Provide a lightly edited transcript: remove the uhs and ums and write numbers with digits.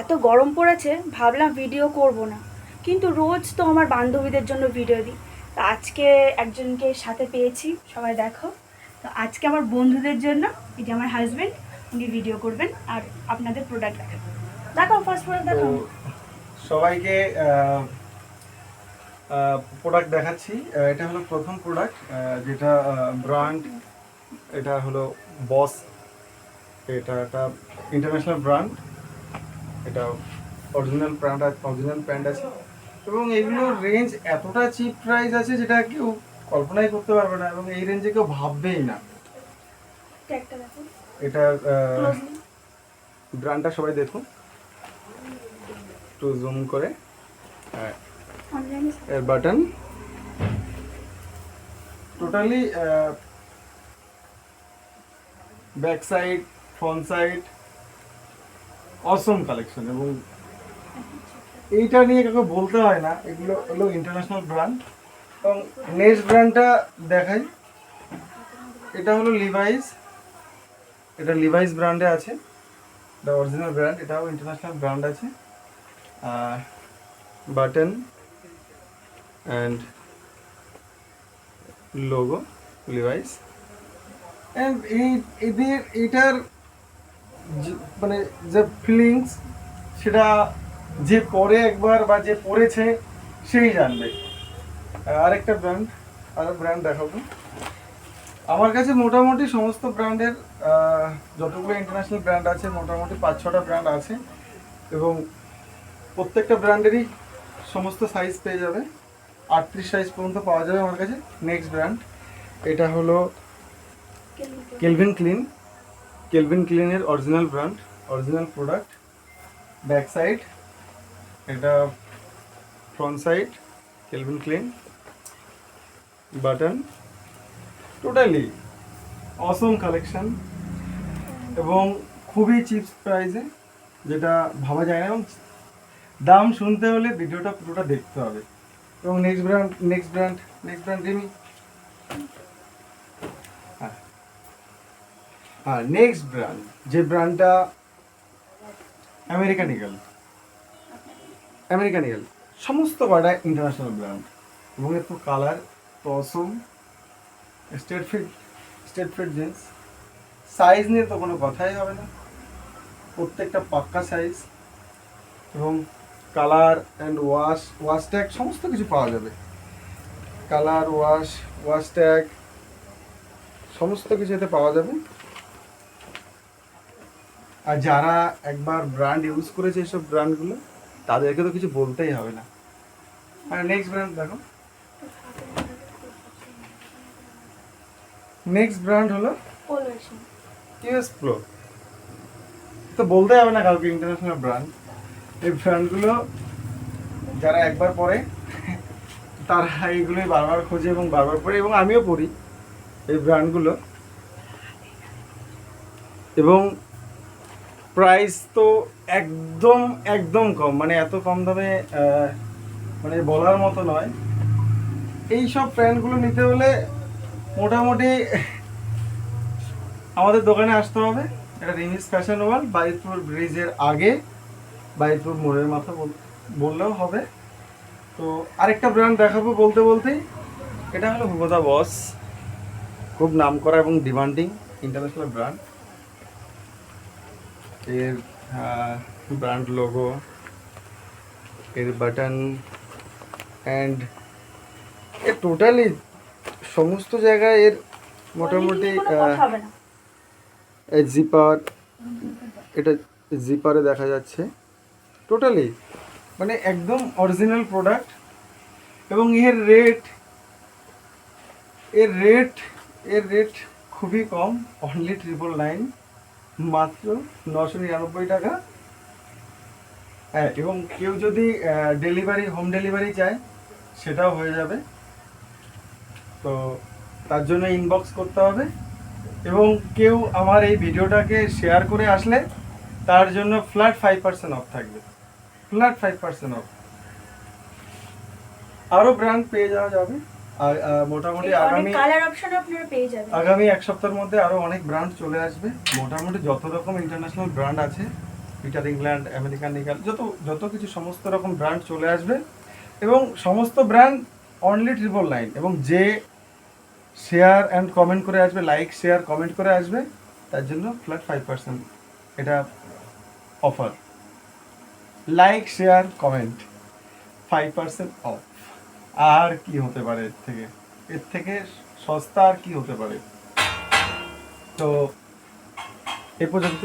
এত গরম পড়েছে, ভাবলাম ভিডিও করব না, কিন্তু রোজ তো আমার বান্ধবীদের জন্য ভিডিও দিই। তো আজকে একজনকে সাথে পেয়েছি, সবাই দেখো। তো আজকে আমার বন্ধুদের জন্য, এই যে আমার হাজব্যান্ড, উনি ভিডিও করবেন আর আপনাদের প্রোডাক্ট দেখাবেন। দেখাও, ফার্স্ট প্রোডাক্ট তো দেখাও। সবাইকে প্রোডাক্ট দেখাচ্ছি। এটা হলো প্রথম প্রোডাক্ট, যেটা ব্র্যান্ড, এটা হলো বস। এটা একটা ইন্টারন্যাশনাল ব্র্যান্ড। এটা অরিজিনাল প্যান্ট আছে, এবং এগুলোর রেঞ্জ এতটা চিপ প্রাইস আছে যেটা কেউ কল্পনাই করতে পারবে না, এবং এই রেঞ্জে কেউ ভাববেই না। ট্যাগটা দেখো এটার ক্লোজলি। ব্র্যান্ডটা সবাই দেখুন একটু জুম করে। অনলাইনে এর button totally, back side, front side, awesome collection. এবং এইটা নিয়ে কাউকে বলতে হয় না, এগুলো হলো ইন্টারন্যাশনাল ব্র্যান্ড। এবং নেক্সট ব্র্যান্ডটা দেখাই, এটা হলো লিভাইস। এটা লিভাইস ব্র্যান্ডে আছে, এটা অরিজিনাল ব্র্যান্ড, এটাও ইন্টারন্যাশনাল ব্র্যান্ড আছে। Button and logo Levi's. And এটার মানে যে ফিলিংস, সেটা যে পরে একবার বা যে পরেছে সেই জানবে। আরেকটা ব্র্যান্ড দেখাবো। আমার কাছে মোটামুটি সমস্ত ব্র্যান্ডের, যতগুলো ইন্টারন্যাশনাল ব্র্যান্ড আছে মোটামুটি 5-6টা ব্র্যান্ড আছে, এবং প্রত্যেকটা ব্র্যান্ডেরই সমস্ত সাইজ পেয়ে যাবে। 38 সাইজ পর্যন্ত পাওয়া যাবে আমার কাছে। নেক্সট ব্র্যান্ড, এটা হলো কেলভিন ক্লিনের original brand, original product. Back side, এটা front side, Calvin Klein. Button, totally awesome collection, এবং খুবই চিপ প্রাইসে, যেটা ভাবা যায় না। এবং দাম শুনতে হলে ভিডিওটা পুরোটা দেখতে হবে। এবং নেক্সট ব্র্যান্ড রিমি। হ্যাঁ, নেক্সট ব্র্যান্ড, যে ব্র্যান্ডটা আমেরিকান ইগল। সমস্ত কয়টা ইন্টারন্যাশনাল ব্র্যান্ড, এবং এর তো কালার তো অসম। স্টেট ফিট জিন্স, সাইজ নিয়ে তো কোনো কথাই হবে না, প্রত্যেকটা পাক্কা সাইজ। এবং কালার অ্যান্ড ওয়াশ ট্যাগ সমস্ত কিছু পাওয়া যাবে। কালার, ওয়াশ ট্যাগ সমস্ত কিছু এতে পাওয়া যাবে। আর যারা একবার ব্র্যান্ড ইউজ করেছে এইসব ব্র্যান্ডগুলো, তাদেরকে তো কিছু বলতেই হবে না। আর নেক্সট ব্র্যান্ড দেখো, নেক্সট ব্র্যান্ড হলো ইউএস প্রো। তো বলতে হবে না কাউকে, ইন্টারন্যাশনাল ব্র্যান্ড। এই ব্র্যান্ডগুলো যারা একবার পরে, তারা এইগুলোই বারবার খোঁজে এবং বারবার পরে, এবং আমিও পড়ি এই ব্র্যান্ডগুলো। এবং প্রাইস তো একদম একদম কম, মানে এত কম দামে মানে বলার মতো নয়। এই সব প্যান্টগুলো নিতে হলে মোটামুটি আমাদের দোকানে আসতে হবে। এটা রিমিস ফ্যাশন ওয়ার্ল্ড, বারিকপুর ব্রিজের আগে, বারিকপুর মোড়ের মাথা বললেও হবে। তো আরেকটা ব্র্যান্ড দেখাবো বলতে বলতেই, এটা হলো হুগোদা বস। খুব নামকরা এবং ডিমান্ডিং ইন্টারন্যাশনাল ব্র্যান্ড। এর ব্র্যান্ড লোগো, এর বাটন, অ্যান্ড এর টোটালি সমস্ত জায়গায় এর মোটামুটি জিপার, এটা জিপারে দেখা যাচ্ছে টোটালি, মানে একদম অরিজিনাল প্রোডাক্ট। এবং এর রেট খুবই কম, অনলি 999, মাত্র 999 টাকা। হ্যাঁ, এবং কেউ যদি হোম ডেলিভারি চায়, সেটাও হয়ে যাবে। তো তার জন্য ইনবক্স করতে হবে। এবং কেউ আমার এই ভিডিওটাকে শেয়ার করে আসলে, তার জন্য ফ্ল্যাট 5% অফ থাকবে, ফ্ল্যাট 5% অফ। আরও ব্র্যান্ড পেয়ে যাওয়া যাবে। আর মোটামুটি আগামী এক সপ্তাহের মধ্যে আরও অনেক ব্র্যান্ড চলে আসবে। মোটামুটি যত রকম ইন্টারন্যাশনাল ব্র্যান্ড আছে পিটার ইংল্যান্ড, আমেরিকান ইগল, যত যত কিছু সমস্ত রকম ব্র্যান্ড চলে আসবে, এবং সমস্ত ব্র্যান্ড অনলি 999, এবং যে শেয়ার অ্যান্ড কমেন্ট করে আসবে, লাইক শেয়ার কমেন্ট করে আসবে, তার জন্য ফ্ল্যাট 5% এটা offer. Like share comment 5% off. আর কি হতে পারে এর থেকে সস্তা আর কি হতে পারে? তো এ পর্যন্ত।